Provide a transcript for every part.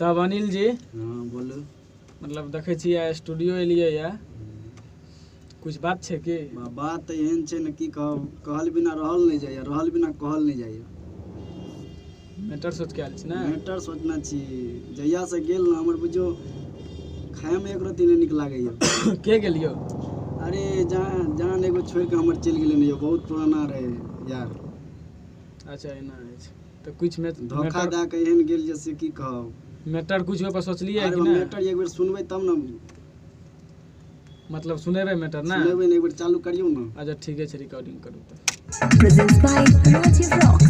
तब अनिल जी हाँ बोलू। मतलब देखे छियै स्टूडियो एलियै या कुछ बात छै कि बात तो एहन छै न की कहल बिना रहल नहीं जाइए, रहल बिना कहल नहीं जाइए। मैटर सोच के आयल छी ना? मैटर सोचना छी जहिया से गेल न हमर बुझो खाए में एक रत्ती नहीं नीक लागैया। के गेलियो? अरे जान एगो छोड़ के हमर चल गेले नहीं, बहुत पुराना रहे यार। अच्छा एना अछि तो कुछ में धोखा दा के एहन गेल जैसे की कहब। मैटर कुछ पर सोचलिए कि ना? ना? मैटर एक बेर सुनबै तब न। मतलब सुनेबे मैटर ना? सुनेबै नहीं, एक बेर चालू करियो ना। अच्छा ठीक है, रिकॉर्डिंग करू तो। Presents by Rajiv Rocks.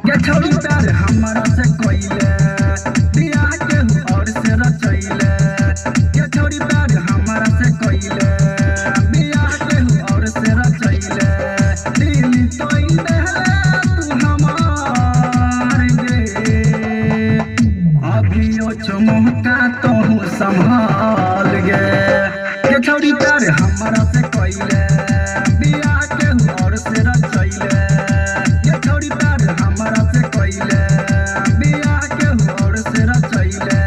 के छोड़ी प्यार हमरा से कोइले बियाह के और से रचैले। के छोड़ी प्यार हमरा से कोइले बियाह के और से रचैले। दिल तोइले तू हमार गे, अभियो चुमका तोहू संभाल गे। के छोड़ी प्यार हमरा से कोइले बियाह के और से रचैले। के छोड़ी प्यार हमरा से कोइले बियाह के और से रचैले।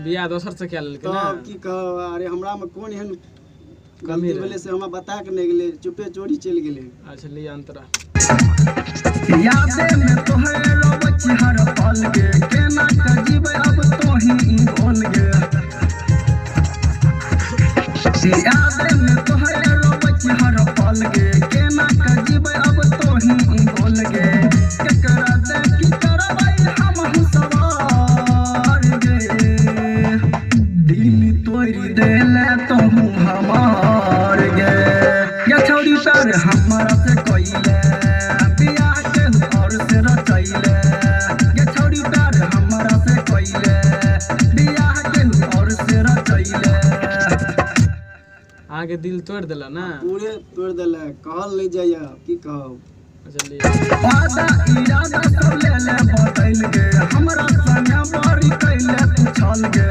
बियाह दोसर से क्या लेलकै ना? तब की कह, अरे हमरा में कोन एहन कमी गलती रहे? भेले से हमरा बता के नहीं गेले, चुपे चोरी चल गेले। अच्छा लिया अंतरा यादे में तोहरे रोब हर पल गे, केना के जीवे अब तोही बोल गे। यादे में तोहरे रोब हर पल गे, केना के जीवे अब तोही बोल गे। केकरा दे की करबै हम सवार गे, दिल तोड़ देले तोहू हमार गे। ये छोड़ी प्यार हमरा से कोइले बियाह के और से रचैले। ये छोड़ी प्यार हमरा से कोइले बियाह के और से रचैले। आगे दिल तोड़ देला ना? पूरे तोड़ देले, कहल नहीं जाइए की कहब। अच्छा लिया वादा इरादा सब ले ले बदल गे, हमरा संगे बारी कैले तू छल गे।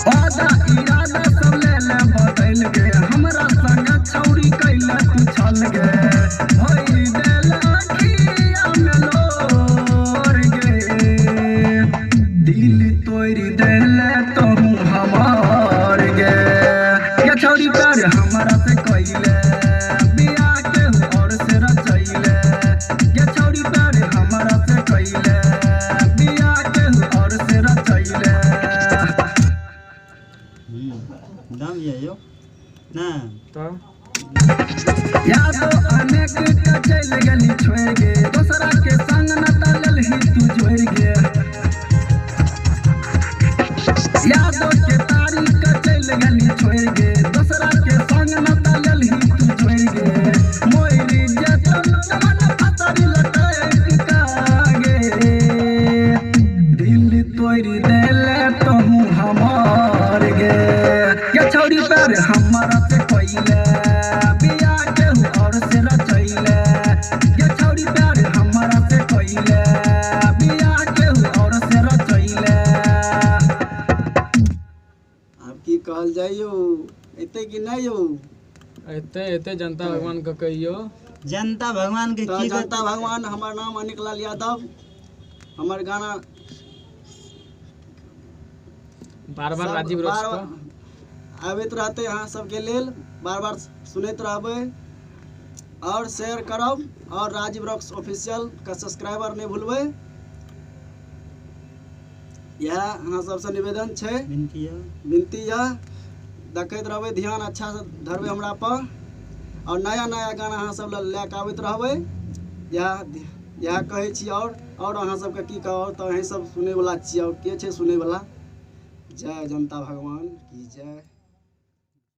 वादा इरादा सब ले ले बदल गे, हमरा संगे छौरी कैले तू छल गे। भई देल अखिया में लोर गे, दिल तोड़ देले तोहू हमार गे। ये छौरी प्यार हमरा से कोइले बियाह के और से रचैले। ये छौरी प्यार हमरा से कोइले बियाह के और से रचैले। दाम ये यो ना तो यादो अनेक के चल गेली छोड़ गे, दूसरा के संग न तलल ही तू जोड़ गे। यादो के तारीख के चल गेली छोड़ गे, दूसरा के संग न तलल ही तू जोड़ गे। मोरी जतन मन फतरी लटक कागे, दिल तोड़ देले तोहू हमार गे। ये छोड़ी प्यार हमरा से कोइले बियाह के और से रचैले। ये छोड़ी प्यार हमरा से कोइले बियाह के और से रचैले। अब की कहल जाइयो, एते कि नहीं यो? एते एते जनता भगवान के कहियो। जनता भगवान के तो की जनता भगवान, हमर नाम अनिक लाल यादव। हमर गाना बार बार सब राजीव रॉक्स बार को आबैत रहते अहाँ सबके लेल, बार बार सुनैत रहबै और शेयर करब। और राजीव रॉक्स ऑफिशियल का सब्सक्राइबर नहीं भूलबै। यह अहाँ सबसे निवेदन छै, विनती यह देखैत रहबै, ध्यान अच्छा से धरबै हमरा पर। और नया नया गाना अहाँ सब लए के आबैत रहबै। यह कहै छी। और अहाँ सबके की कहब, तो अहीं सब सुनै वाला छियै, और के छै सुनै वाला। जय जनता भगवान की जय।